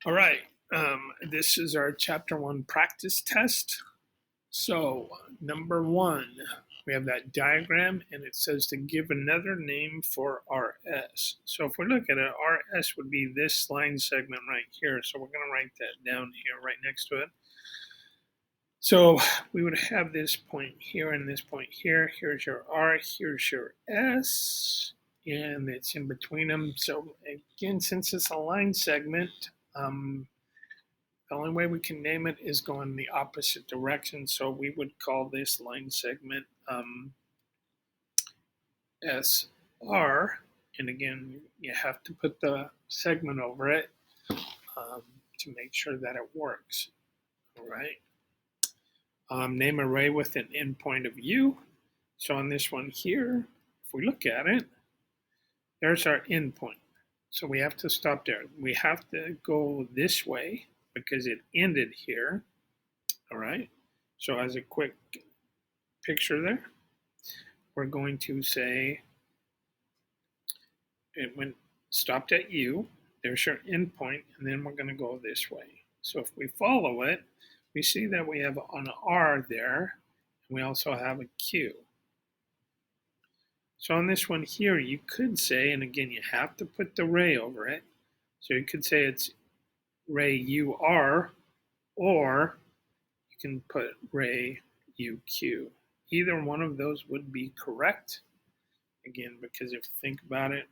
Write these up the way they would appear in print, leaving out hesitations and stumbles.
All right, this is our chapter 1 practice test. So, number 1, we have that diagram and it says to give another name for RS. So, if we look at it, RS would be this line segment right here. So, we're going to write that down here right next to it. So, we would have this point here and this point here. Here's your R, here's your S, and it's in between them. So, again, since it's a line segment, the only way we can name it is going the opposite direction. So we would call this line segment SR. And again, you have to put the segment over it to make sure that it works. All right. Name array with an endpoint of U. So on this one here, if we look at it, there's our endpoint. So we have to stop there. We have to go this way because it ended here. All right. So as a quick picture there, we're going to say it went stopped at U. There's your endpoint, and then we're going to go this way. So if we follow it, we see that we have an R there, and we also have a Q. So on this one here, you could say, and again, you have to put the ray over it. So you could say it's ray UR, or you can put ray UQ. Either one of those would be correct. Again, because if you think about it,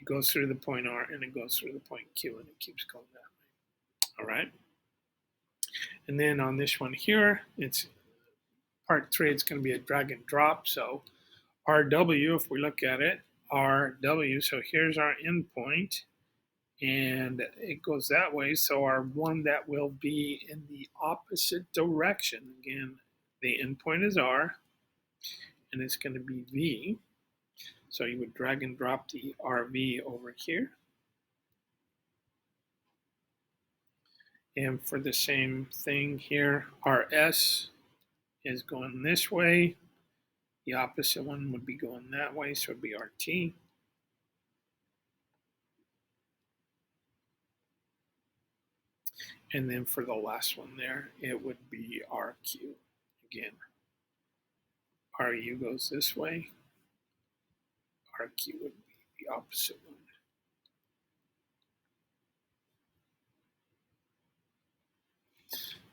it goes through the point R and it goes through the point Q and it keeps going that way. All right. And then on this one here, it's part 3, it's going to be a drag and drop. So RW, if we look at it, RW, so here's our endpoint and it goes that way. So our one that will be in the opposite direction. Again, the endpoint is R and it's going to be V. So you would drag and drop the RV over here. And for the same thing here, RS is going this way. The opposite one would be going that way, so it would be RT. And then for the last one there, it would be RQ. Again, RU goes this way. RQ would be the opposite one.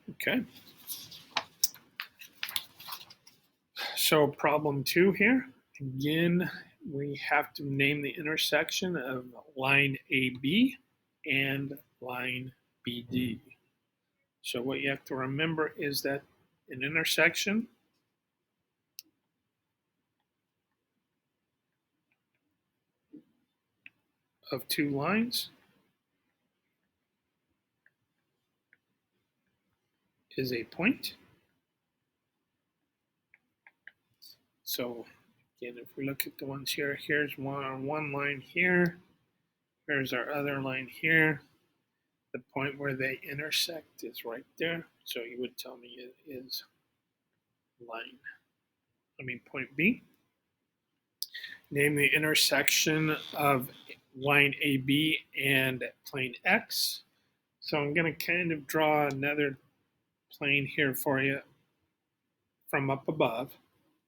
Okay. So problem 2 here. Again, we have to name the intersection of line AB and line BD. So what you have to remember is that an intersection of 2 lines is a point. So again, if we look at the ones here, here's one line here, here's our other line here. The point where they intersect is right there. So you would tell me it is point B. Name the intersection of line AB and plane X. So I'm going to kind of draw another plane here for you from up above.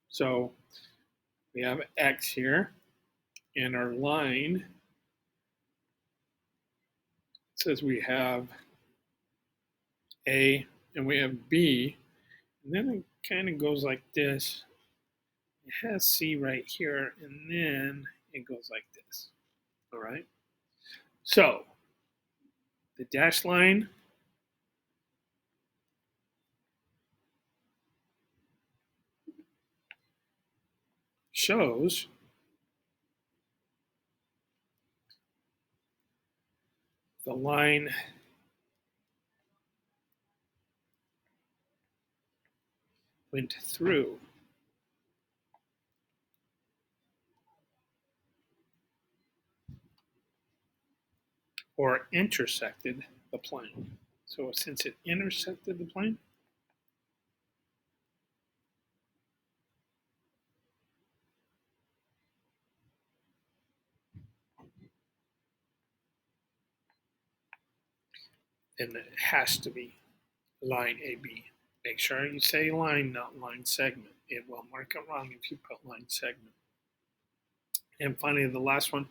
So we have X here, and our line says we have A and we have B, and then it kind of goes like this. It has C right here, and then it goes like this. All right. So the dashed line shows the line went through or intersected the plane. So since it intersected the plane, then it has to be line AB. Make sure you say line, not line segment. It will mark it wrong if you put line segment. And finally, the last one,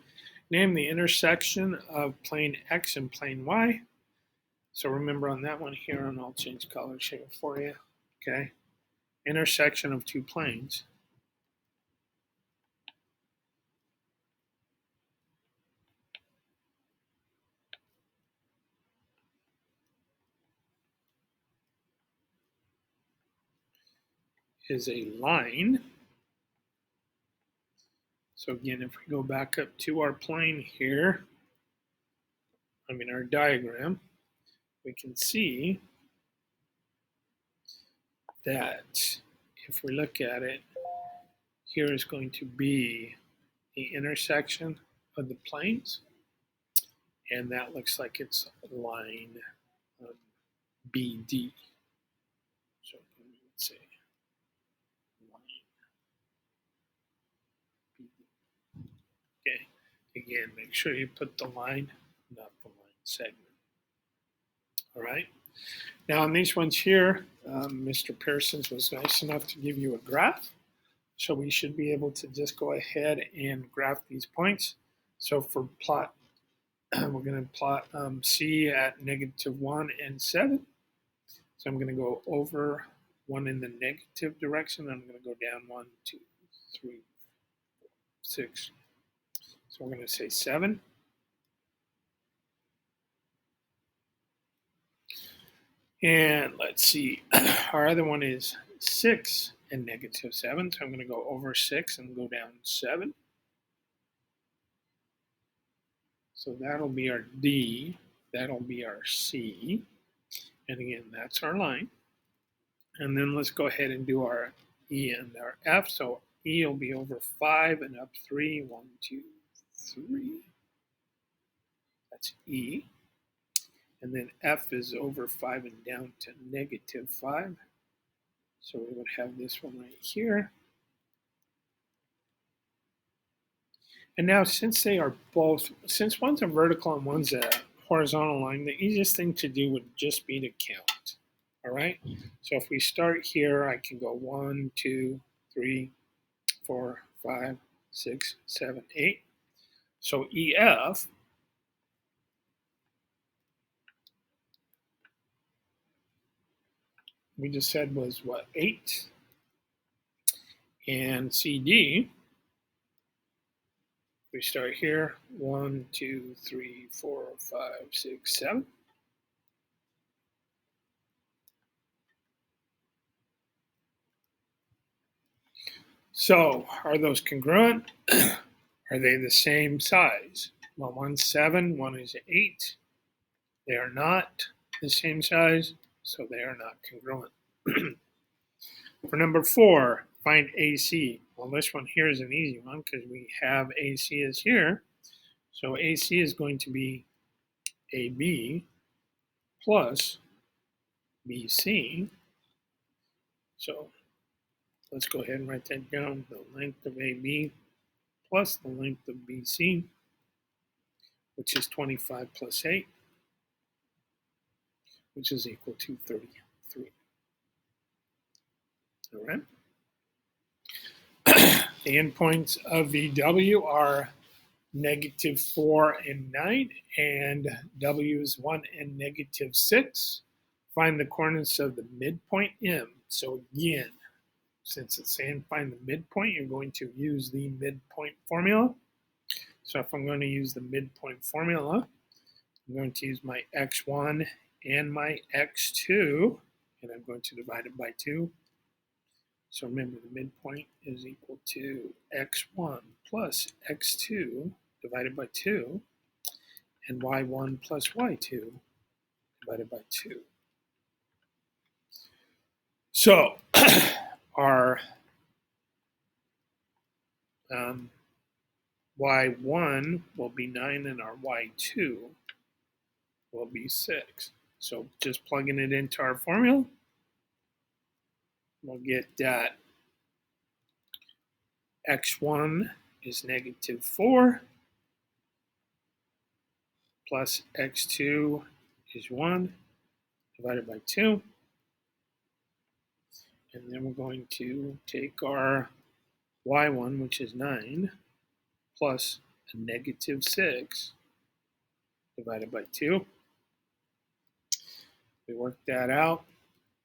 name the intersection of plane X and plane Y. So remember on that one here, and I'll change colors here for you. Okay, intersection of two planes. Is a line. So again, if we go back up to our plane here, our diagram, we can see that if we look at it, here is going to be the intersection of the planes, and that looks like it's line BD. So let's say line BD. Okay, again, make sure you put the line, not the line segment. All right. Now on these ones here, Mr. Pearsons was nice enough to give you a graph. So we should be able to just go ahead and graph these points. So for plot, we're going to plot C at -1 and 7. So I'm going to go over 1 in the negative direction. I'm going to go down 1, 2, 3, 4, 6. So we're going to say 7. And let's see, our other one is 6 and -7. So I'm going to go over 6 and go down 7. So that'll be our D. That'll be our C. And again, that's our line. And then let's go ahead and do our E and our F. So E will be over 5 and up 3. 1, 2, 3. That's E. And then F is over 5 and down to -5. So we would have this one right here. And now since they are both, since one's a vertical and one's a horizontal line, the easiest thing to do would just be to count. All right. So if we start here, I can go 1, 2, 3, 4, 5, 6, 7, 8. So EF we just said was what, 8? And CD, we start here, 1, 2, 3, 4, 5, 6, 7. So are those congruent? Are they the same size? Well, one's 7, one is 8. They are not the same size, so they are not congruent. For number 4, find AC. Well, this one here is an easy one because we have AC is here. So AC is going to be AB plus BC. So let's go ahead and write that down. The length of AB plus the length of BC, which is 25 plus 8, which is equal to 33. All right. The endpoints of VW are -4 and 9, and W is 1 and -6. Find the coordinates of the midpoint M. So again, since it's saying find the midpoint, you're going to use the midpoint formula. So if I'm going to use the midpoint formula, I'm going to use my x1 and my x2, and I'm going to divide it by 2. So remember, the midpoint is equal to x1 plus x2 divided by 2, and y1 plus y2 divided by 2. So our y1 will be 9 and our y2 will be 6. So just plugging it into our formula, we'll get that x1 is -4 plus x2 is 1 divided by 2. And then we're going to take our y1, which is 9, plus a negative 6 divided by 2. We work that out.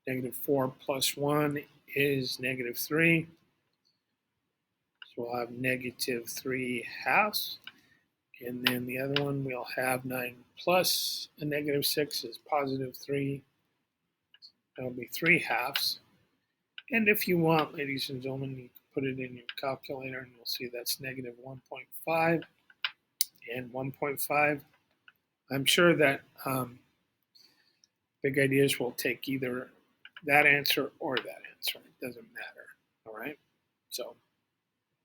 Negative 4 plus 1 is negative 3. So we'll have negative 3 halves. And then the other one, we'll have 9 plus a negative 6 is positive 3. That'll be 3 halves. And if you want, ladies and gentlemen, you can put it in your calculator and you'll see that's negative 1.5 and 1.5. I'm sure that Big Ideas will take either that answer or that answer. It doesn't matter, all right? So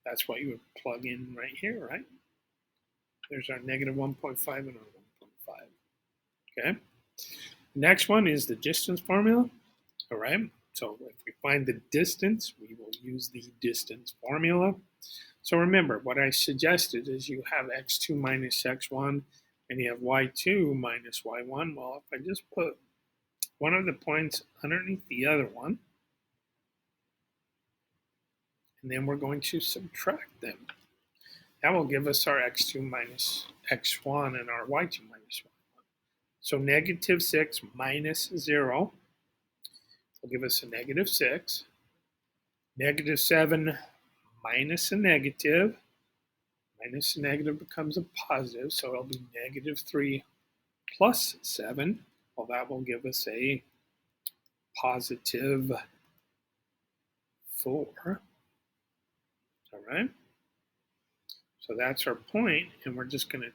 that's what you would plug in right here, right? There's our negative 1.5 and our 1.5, okay? Next one is the distance formula, all right? So if we find the distance, we will use the distance formula. So remember, what I suggested is you have x2 minus x1, and you have y2 minus y1. Well, if I just put one of the points underneath the other one, and then we're going to subtract them. That will give us our x2 minus x1 and our y2 minus y1. So negative 6 minus 0 will give us a negative 6. Negative 7 minus a negative. Minus a negative becomes a positive, so it'll be negative 3 plus 7. Well, that will give us a positive 4. All right? So that's our point, and we're just going to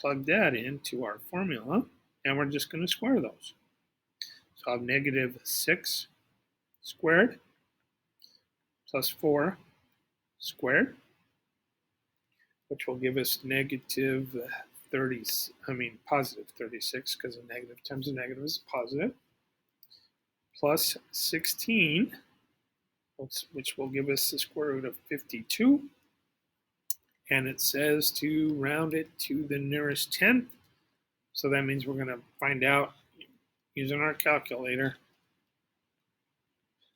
plug that into our formula, and we're just going to square those. So I'll have negative 6 squared plus 4 squared, which will give us negative positive 36, because a negative times a negative is positive, plus 16, which will give us the square root of 52. And it says to round it to the nearest tenth. So that means we're going to find out using our calculator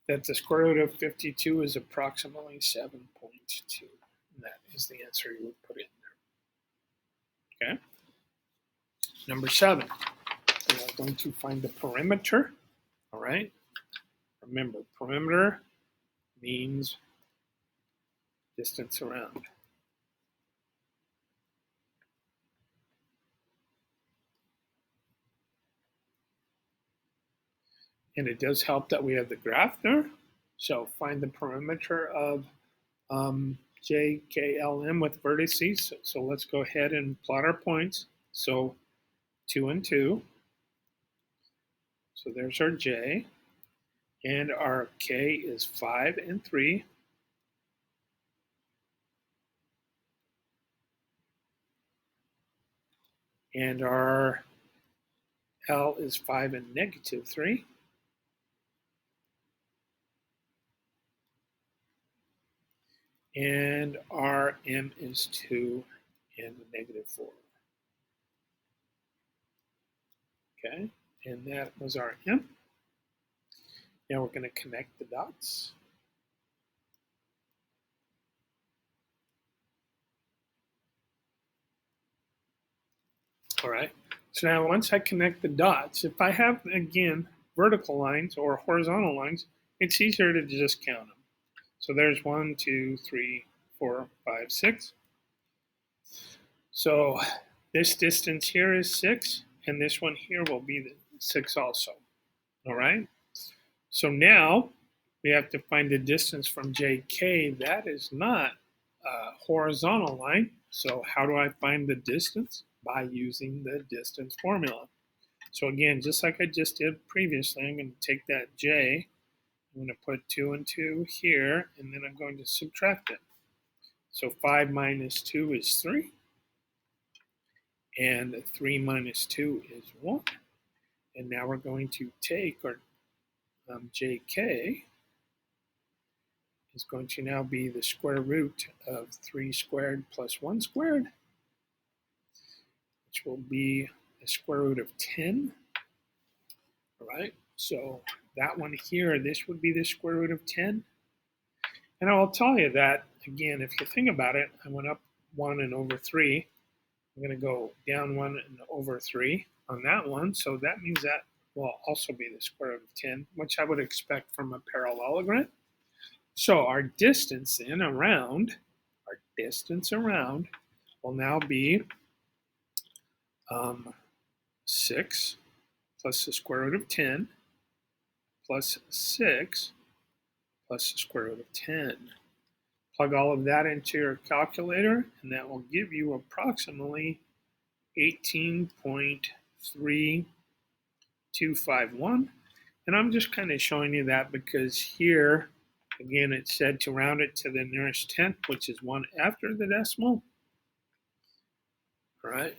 that the square root of 52 is approximately 7.2. And that is the answer you would put in there. Okay. Number 7, we are going to find the perimeter. All right. Remember, perimeter means distance around. And it does help that we have the graph there. So find the perimeter of JKLM with vertices. So let's go ahead and plot our points. So 2 and 2. So there's our J. And our K is 5 and 3. And our L is 5 and negative 3. And our M is 2 and negative 4. Okay, and that was our M. Now we're going to connect the dots. All right, so now once I connect the dots, if I have, again, vertical lines or horizontal lines, it's easier to just count them. So there's 1, 2, 3, 4, 5, 6. So this distance here is 6, and this one here will be the 6 also. All right, so now we have to find the distance from JK. That is not a horizontal line. So how do I find the distance? By using the distance formula. So again, just like I just did previously, I'm going to take that J, I'm going to put 2 and 2 here, and then I'm going to subtract it. So 5 minus 2 is 3, and 3 minus 2 is 1. And now we're going to take our JK is going to now be the square root of 3 squared plus 1 squared, which will be the square root of 10. right? So that one here, this would be the square root of 10. And I'll tell you that, again, if you think about it, I went up 1 and over 3. I'm going to go down 1 and over 3 on that one. So that means that will also be the square root of 10, which I would expect from a parallelogram. So our distance then around, will now be 6 plus the square root of 10 plus 6 plus the square root of 10. Plug all of that into your calculator, and that will give you approximately 18.3251. And I'm just kind of showing you that because here, again, it said to round it to the nearest tenth, which is 1 after the decimal. All right.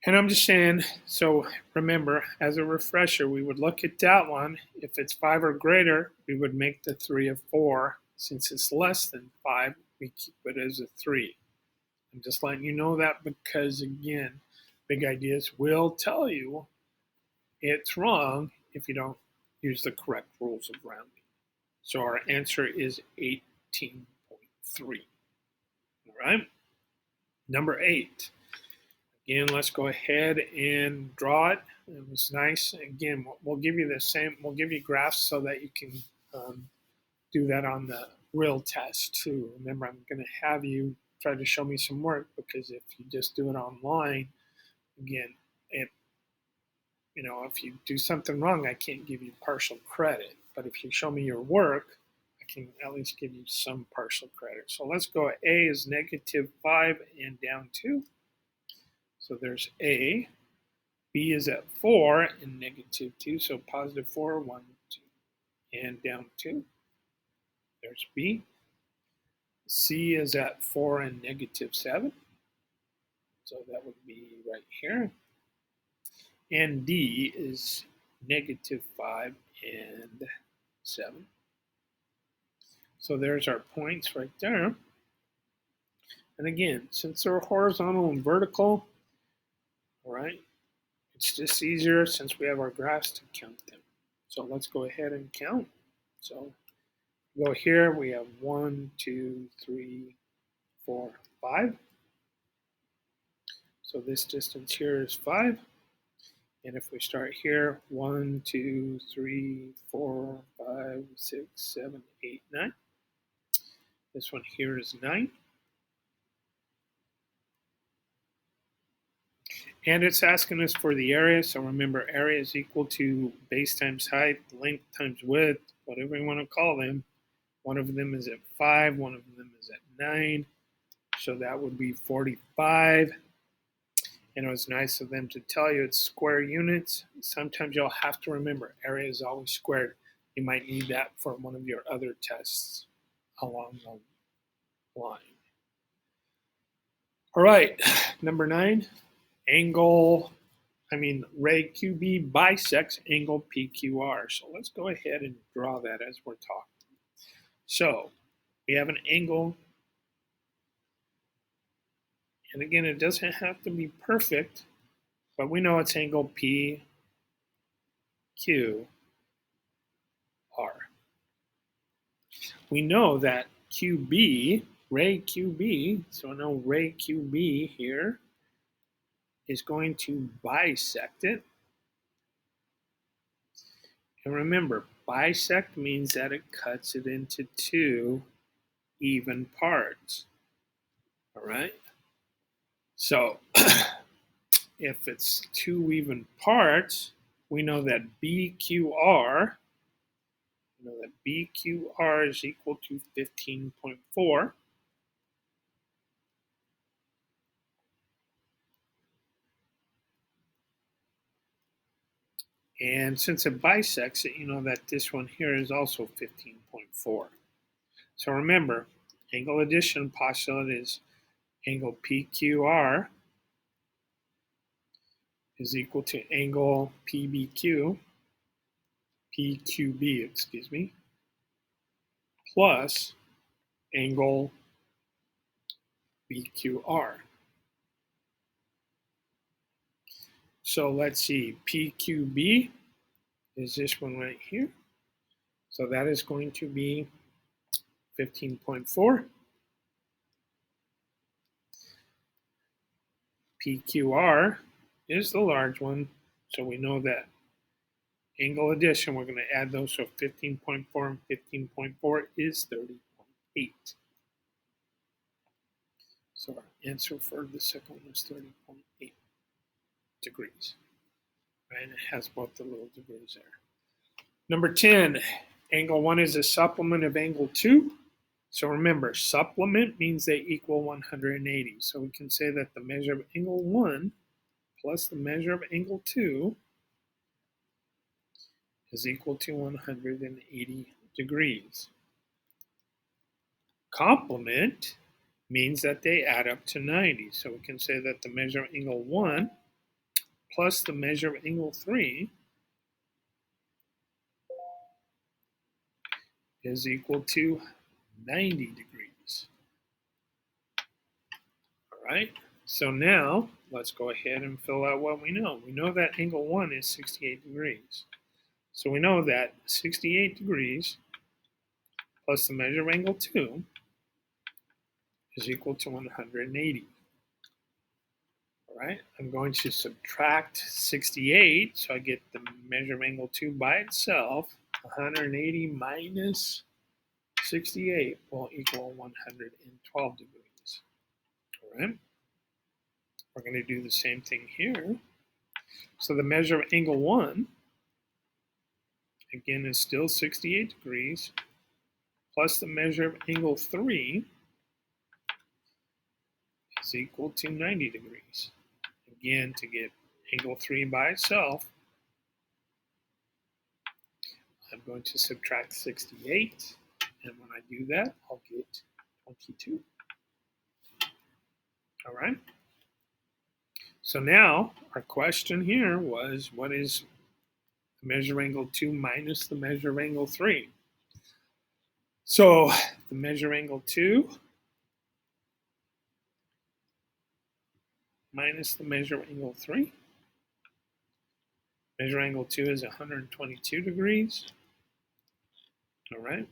And I'm just saying, so remember, as a refresher, we would look at that one. If it's 5 or greater, we would make the 3 a 4. Since it's less than 5, we keep it as a 3. I'm just letting you know that because, again, Big Ideas will tell you it's wrong if you don't use the correct rules of rounding. So our answer is 18.3. All right. Number 8. Again, let's go ahead and draw it. It was nice. Again, we'll give you the same. We'll give you graphs so that you can do that on the real test too. Remember, I'm going to have you try to show me some work because if you just do it online, again, if you do something wrong, I can't give you partial credit. But if you show me your work, I can at least give you some partial credit. So let's go. A is -5 and down 2. So there's A. B is at 4 and -2. So +4, 1, 2, and down 2. There's B. C is at 4 and -7. So that would be right here. And D is -5 and 7. So there's our points right there. And again, since they're horizontal and vertical, all right, it's just easier since we have our graphs to count them. So let's go ahead and count. So go here, we have 1, 2, 3, 4, 5. So this distance here is 5. And if we start here, 1, 2, 3, 4, 5, 6, 7, 8, 9. This one here is 9. And it's asking us for the area. So remember, area is equal to base times height, length times width, whatever you want to call them. One of them is at 5, one of them is at 9. So that would be 45. And it was nice of them to tell you it's square units. Sometimes you'll have to remember area is always squared. You might need that for one of your other tests along the line. All right, number 9, ray QB bisects angle PQR. So let's go ahead and draw that as we're talking. So we have an angle. And again, it doesn't have to be perfect, but we know it's angle PQR. We know that QB, ray QB, so I know ray QB here is going to bisect it. And remember, bisect means that it cuts it into 2 even parts. All right? So if it's 2 even parts, we know that BQR is equal to 15.4. And since it bisects it, you know that this one here is also 15.4. So remember, angle addition postulate is angle PQR is equal to angle PQB, plus angle BQR. So let's see, PQB is this one right here. So that is going to be 15.4. PQR is the large one, so we know that angle addition, we're going to add those, so 15.4 and 15.4 is 30.8. So our answer for the second one is 30.8 degrees. Right? And it has both the little degrees there. Number 10, angle 1 is a supplement of angle 2. So remember, supplement means they equal 180. So we can say that the measure of angle 1 plus the measure of angle 2 is equal to 180 degrees. Complement means that they add up to 90. So we can say that the measure of angle 1 plus the measure of angle 3 is equal to 90 degrees. All right, so now let's go ahead and fill out what we know. We know that angle 1 is 68 degrees. So we know that 68 degrees plus the measure of angle 2 is equal to 180. All right, I'm going to subtract 68, so I get the measure of angle 2 by itself. 180 minus 68 will equal 112 degrees. All right, we're going to do the same thing here. So the measure of angle 1, again, is still 68 degrees, plus the measure of angle 3 is equal to 90 degrees. Again, to get angle 3 by itself, I'm going to subtract 68, and when I do that, I'll get 22. All right. So now our question here was, what is the measure of angle 2 minus the measure of angle 3? So the measure of angle 2 minus the measure of angle 3. Measure of angle 2 is 122 degrees. All right.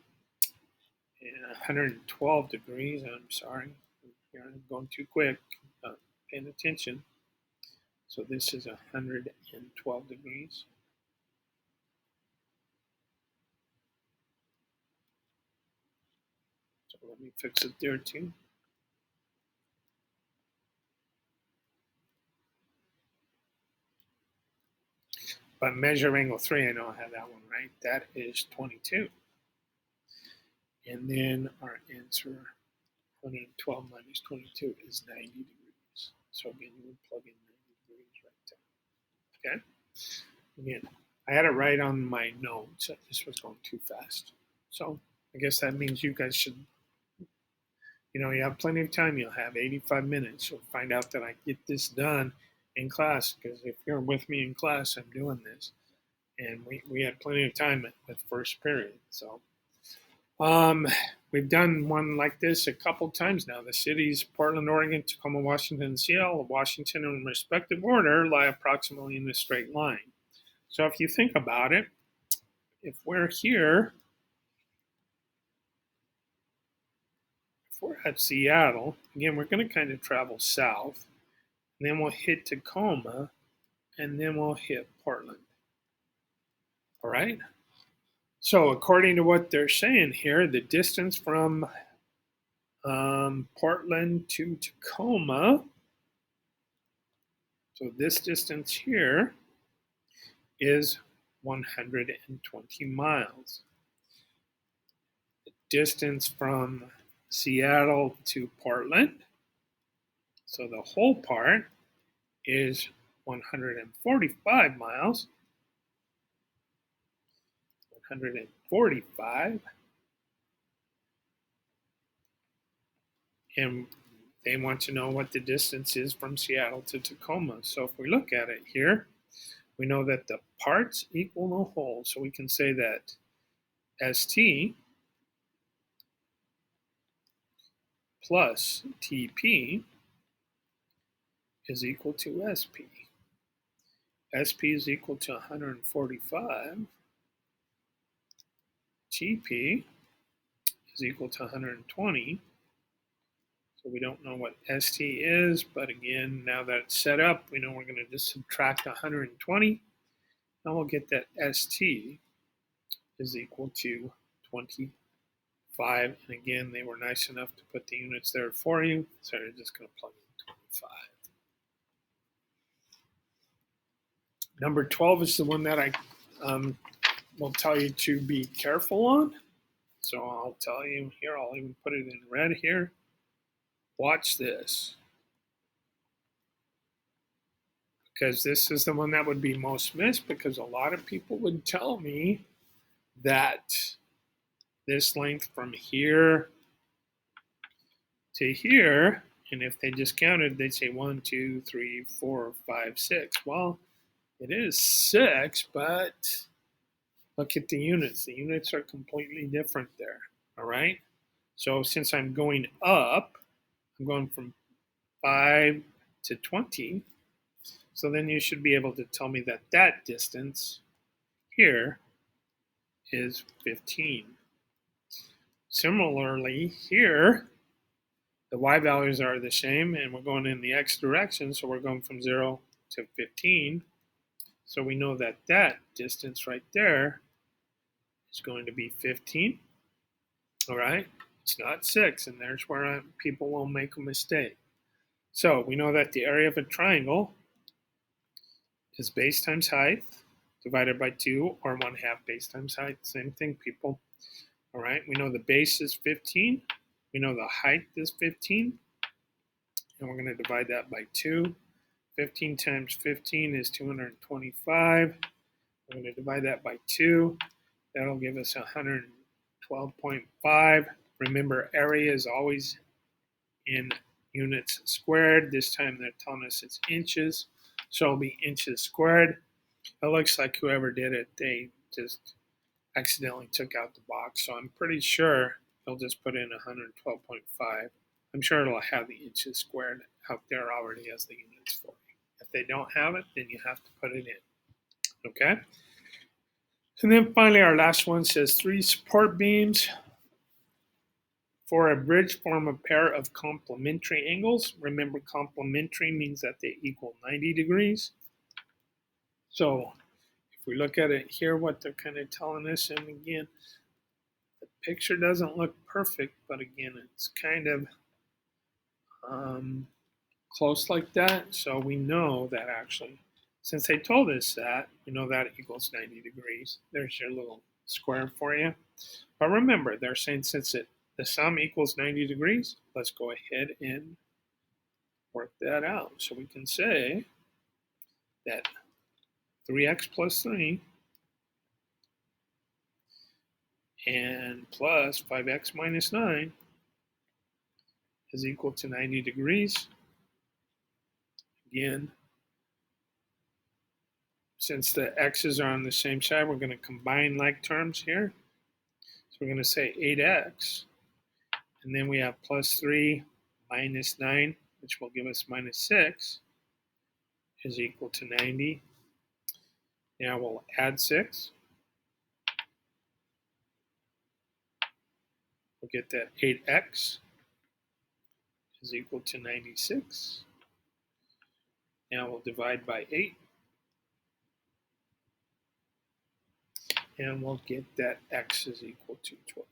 And 112 degrees, I'm sorry. Here I'm going too quick, paying attention. So this is 112 degrees. So let me fix it there too. But measure angle 3, I know I have that one right. That is 22. And then our answer, 112 minus 22 is 90 degrees. So again, you would plug in 90 degrees right there. Okay? Again, I had it right on my notes. This was going too fast. So I guess that means you guys should, you have plenty of time. You'll have 85 minutes. You'll find out that I get this done in class, because if you're with me in class, I'm doing this. And we had plenty of time with first period. So we've done one like this a couple times now. The cities, Portland, Oregon, Tacoma, Washington, and Seattle, Washington in respective order, lie approximately in a straight line. So if you think about it, if we're here, if we're at Seattle, again, we're going to kind of travel south, and then we'll hit Tacoma, and then we'll hit Portland. All right? So according to what they're saying here, the distance from Portland to Tacoma, so this distance here is 120 miles. The distance from Seattle to Portland, so the whole part, is 145 miles. 145. And they want to know what the distance is from Seattle to Tacoma. So if we look at it here, we know that the parts equal the whole. So we can say that ST plus TP is equal to SP. SP is equal to 145. TP is equal to 120. So we don't know what ST is, but again, now that it's set up, we know we're going to just subtract 120, and we'll get that ST is equal to 25. And again, they were nice enough to put the units there for you, so you're just going to plug in 25. Number 12 is the one that I will tell you to be careful on. So I'll tell you here, I'll even put it in red here. Watch this. Because this is the one that would be most missed, because a lot of people would tell me that this length from here to here, and if they just counted, they'd say 1, 2, 3, 4, 5, 6. Well, it is 6, but look at the units. The units are completely different there, all right? So since I'm going up, I'm going from 5 to 20. So then you should be able to tell me that that distance here is 15. Similarly, here, the y values are the same, and we're going in the x direction, so we're going from 0 to 15. So we know that that distance right there is going to be 15. All right, it's not 6, and there's where people will make a mistake. So we know that the area of a triangle is base times height divided by 2, or 1/2 base times height. Same thing, people. All right, we know the base is 15. We know the height is 15. And we're going to divide that by 2. 15 times 15 is 225. We're going to divide that by 2. That'll give us 112.5. Remember, area is always in units squared. This time they're telling us it's inches, so it'll be inches squared. It looks like whoever did it, they just accidentally took out the box, so I'm pretty sure they'll just put in 112.5. I'm sure it'll have the inches squared out there already as the units for you. If they don't have it, then you have to put it in. Okay? And then finally, our last one says 3 support beams for a bridge form a pair of complementary angles. Remember, complementary means that they equal 90 degrees. So if we look at it here, what they're kind of telling us, and again, the picture doesn't look perfect, but again, it's kind of close like that. So we know that actually, since they told us that, we know that equals 90 degrees. There's your little square for you. But remember, they're saying since the sum equals 90 degrees, let's go ahead and work that out. So we can say that 3x plus 3 and plus 5x minus 9 is equal to 90 degrees. Again, since the x's are on the same side, we're going to combine like terms here. So we're going to say 8x, and then we have plus 3 minus 9, which will give us minus 6, is equal to 90. Now we'll add 6. We'll get that 8x is equal to 96. Now we'll divide by 8. And we'll get that x is equal to 12.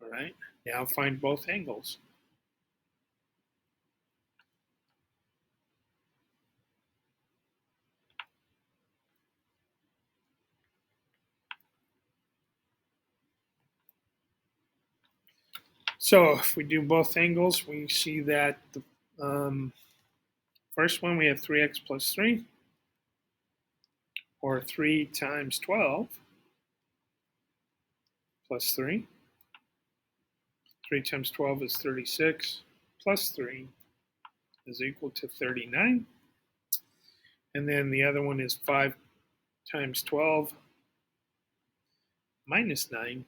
All right, now find both angles. So if we do both angles, we see that the first one we have 3x plus 3, or 3 times 12 plus 3. 3 times 12 is 36, plus 3 is equal to 39. And then the other one is 5 times 12 minus 9.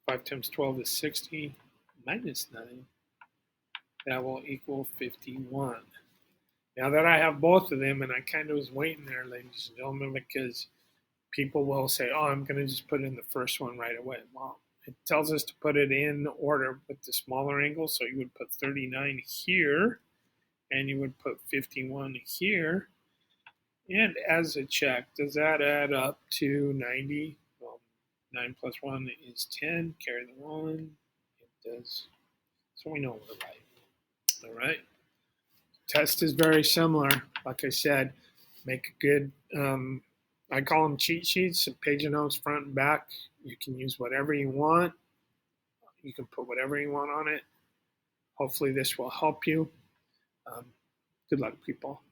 5 times 12 is 60, minus 9. That will equal 51. Now that I have both of them, and I kind of was waiting there, ladies and gentlemen, because people will say, oh, I'm going to just put in the first one right away. Well, it tells us to put it in order with the smaller angle. So you would put 39 here, and you would put 51 here. And as a check, does that add up to 90? Well, 9 plus 1 is 10. Carry the 1. It does. So we know we're right. All right. Test is very similar. Like I said, make a good, I call them cheat sheets, page of notes front and back. You can use whatever you want. You can put whatever you want on it. Hopefully this will help you. Good luck, people.